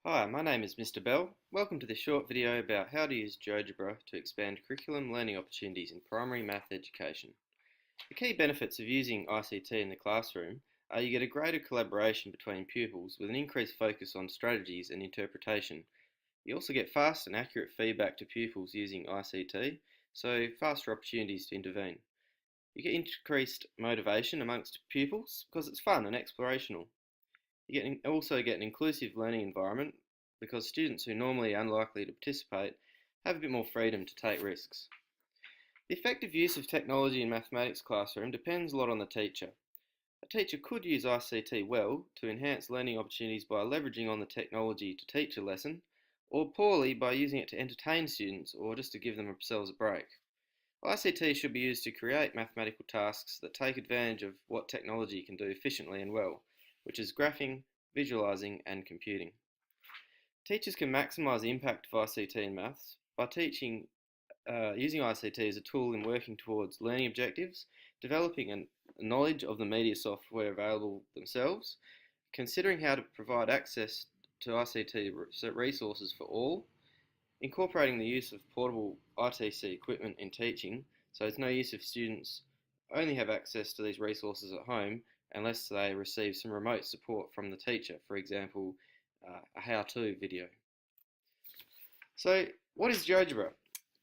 Hi, my name is Mr. Bell. Welcome to this short video about how to use Geogebra to expand curriculum learning opportunities in primary math education. The key benefits of using ICT in the classroom are you get a greater collaboration between pupils with an increased focus on strategies and interpretation. You also get fast and accurate feedback to pupils using ICT, so faster opportunities to intervene. You get increased motivation amongst pupils because it's fun and explorational. Also get an inclusive learning environment because students who normally are unlikely to participate have a bit more freedom to take risks. The effective use of technology in mathematics classroom depends a lot on the teacher. A teacher could use ICT well to enhance learning opportunities by leveraging on the technology to teach a lesson, or poorly by using it to entertain students or just to give themselves a break. ICT should be used to create mathematical tasks that take advantage of what technology can do efficiently and well, which is graphing, visualizing, and computing. Teachers can maximise the impact of ICT in maths by using ICT as a tool in working towards learning objectives, developing a knowledge of the media software available themselves, considering how to provide access to ICT resources for all, incorporating the use of portable ITC equipment in teaching, so it's no use if students only have access to these resources at home unless they receive some remote support from the teacher, for example, a how-to video. So, what is GeoGebra?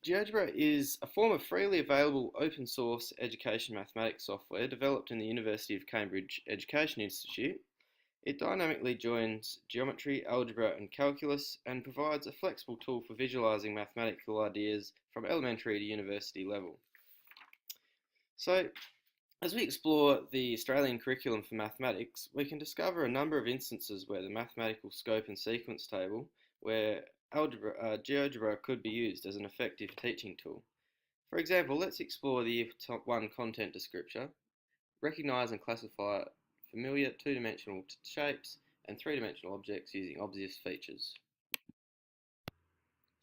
GeoGebra is a form of freely available open source education mathematics software developed in the University of Cambridge Education Institute. It dynamically joins geometry, algebra, and calculus and provides a flexible tool for visualizing mathematical ideas from elementary to university level. So, as we explore the Australian curriculum for mathematics, we can discover a number of instances where the mathematical scope and sequence table, where GeoGebra could be used as an effective teaching tool. For example, let's explore the Year 1 content descriptor, recognise and classify familiar two-dimensional shapes and three-dimensional objects using obvious features.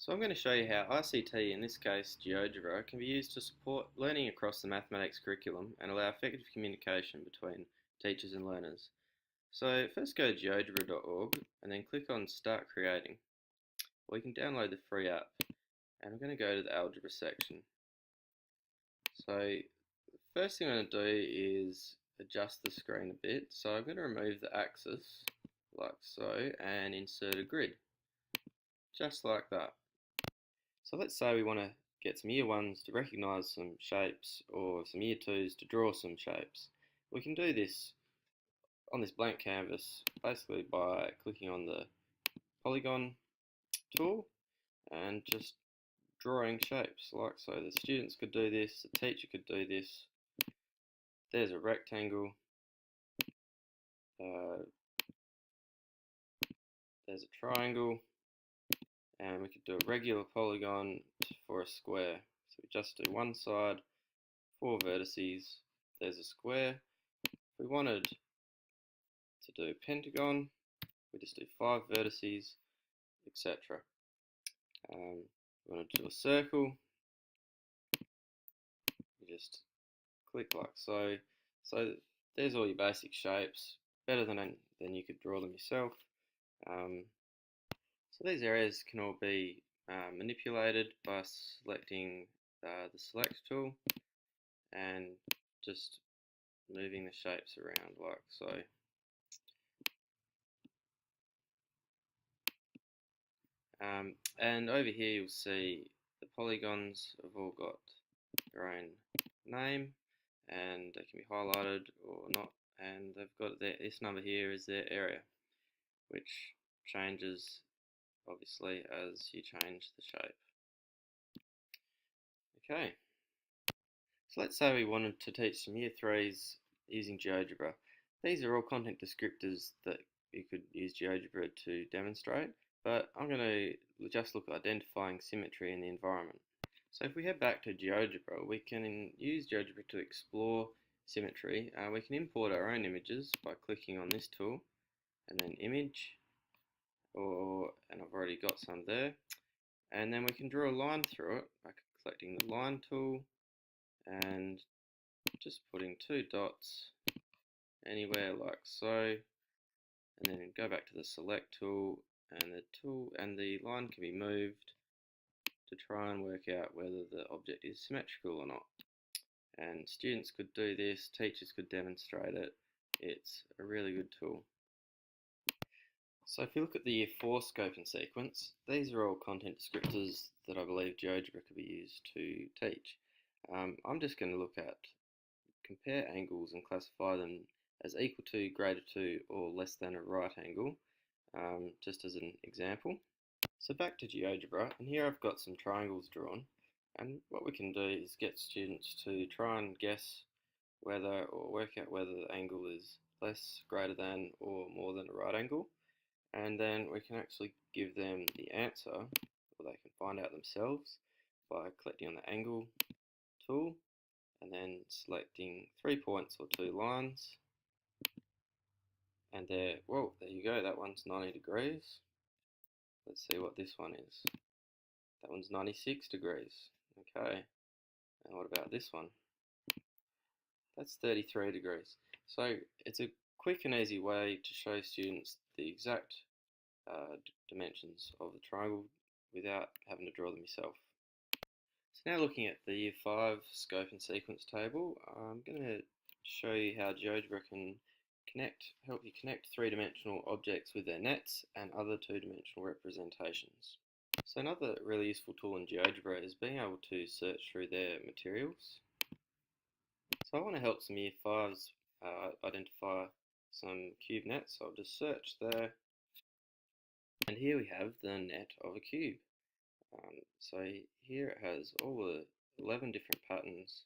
So I'm going to show you how ICT, in this case Geogebra, can be used to support learning across the mathematics curriculum and allow effective communication between teachers and learners. So first go to geogebra.org and then click on Start Creating. Or you can download the free app, and I'm going to go to the algebra section. So the first thing I'm going to do is adjust the screen a bit. So I'm going to remove the axis like so and insert a grid, just like that. So let's say we want to get some year 1s to recognise some shapes or some year 2s to draw some shapes. We can do this on this blank canvas basically by clicking on the polygon tool and just drawing shapes like so. The students could do this, the teacher could do this. There's a rectangle, there's a triangle, and we could do a regular polygon for a square. So we just do one side, 4 vertices, there's a square. If we wanted to do a pentagon, we just do 5 vertices, etc. We want to do a circle, you just click like so. So there's all your basic shapes, better than you could draw them yourself. So these areas can all be manipulated by selecting the select tool and just moving the shapes around like so. And over here you'll see the polygons have all got their own name and they can be highlighted or not, and they've got this number here is their area, which changes obviously as you change the shape. Okay, so let's say we wanted to teach some year 3s using GeoGebra. These are all content descriptors that you could use GeoGebra to demonstrate, but I'm going to just look at identifying symmetry in the environment. So if we head back to GeoGebra, we can use GeoGebra to explore symmetry. We can import our own images by clicking on this tool and then image, and I've already got some there. And then we can draw a line through it by selecting the line tool and just putting 2 dots anywhere like so, and then go back to the select tool and the line can be moved to try and work out whether the object is symmetrical or not. And students could do this, teachers could demonstrate it. It's a really good tool. So if you look at the Year 4 scope and sequence, these are all content descriptors that I believe Geogebra could be used to teach. I'm just going to look at compare angles and classify them as equal to, greater to, or less than a right angle, just as an example. So back to Geogebra, and here I've got some triangles drawn, and what we can do is get students to try and guess whether, or work out whether the angle is less, greater than, or more than a right angle, and then we can actually give them the answer, or they can find out themselves by clicking on the angle tool and then selecting 3 points or 2 lines, and there you go, that one's 90 degrees. Let's see what this one is. That one's 96 degrees. Okay, and what about this one? That's 33 degrees. So it's a quick and easy way to show students the exact dimensions of the triangle without having to draw them yourself. So now looking at the Year 5 scope and sequence table, I'm going to show you how Geogebra can help you connect three-dimensional objects with their nets and other two-dimensional representations. So another really useful tool in Geogebra is being able to search through their materials. So I want to help some Year 5s identify some cube nets, so I'll just search there, and here we have the net of a cube. So here it has all the 11 different patterns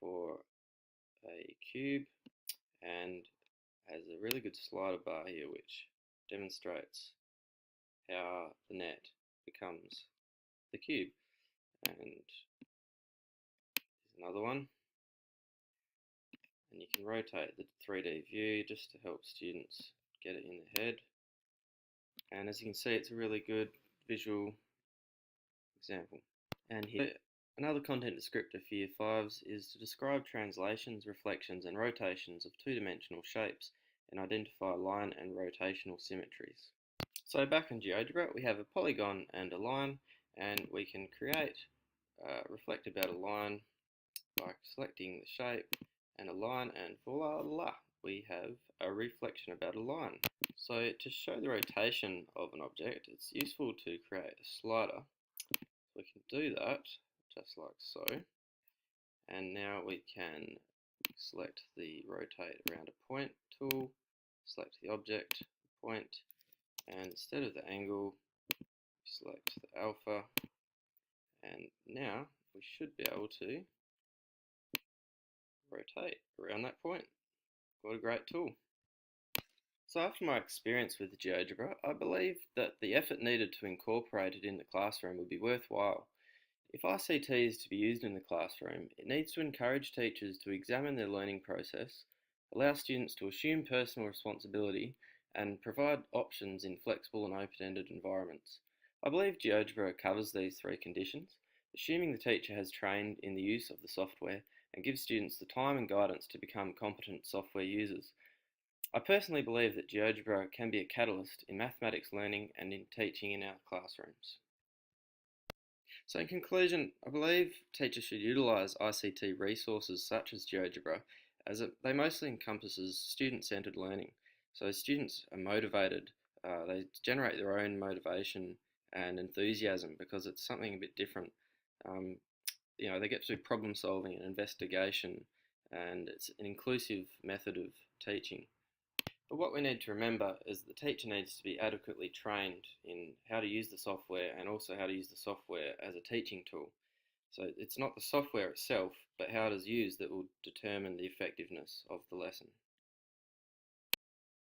for a cube, and has a really good slider bar here which demonstrates how the net becomes the cube. And here's another one, and you can rotate the 3D view just to help students get it in their head. And as you can see, it's a really good visual example. And here, another content descriptor for Year 5s is to describe translations, reflections and rotations of two-dimensional shapes and identify line and rotational symmetries. So back in Geogebra, we have a polygon and a line, and we can create reflect about a line by selecting the shape and a line, and voila, we have a reflection about a line. So to show the rotation of an object, it's useful to create a slider. We can do that just like so, and now we can select the rotate around a point tool, select the object, point, and instead of the angle, select the alpha, and now we should be able to rotate around that point. What a great tool. So after my experience with Geogebra, I believe that the effort needed to incorporate it in the classroom would be worthwhile. If ICT is to be used in the classroom, it needs to encourage teachers to examine their learning process, allow students to assume personal responsibility, and provide options in flexible and open-ended environments. I believe Geogebra covers these three conditions, assuming the teacher has trained in the use of the software and gives students the time and guidance to become competent software users. I personally believe that Geogebra can be a catalyst in mathematics learning and in teaching in our classrooms. So in conclusion, I believe teachers should utilise ICT resources such as Geogebra, as they mostly encompasses student-centred learning. So students are motivated, they generate their own motivation and enthusiasm because it's something a bit different. They get to do problem solving and investigation, and it's an inclusive method of teaching. But what we need to remember is the teacher needs to be adequately trained in how to use the software and also how to use the software as a teaching tool. So it's not the software itself, but how it is used that will determine the effectiveness of the lesson.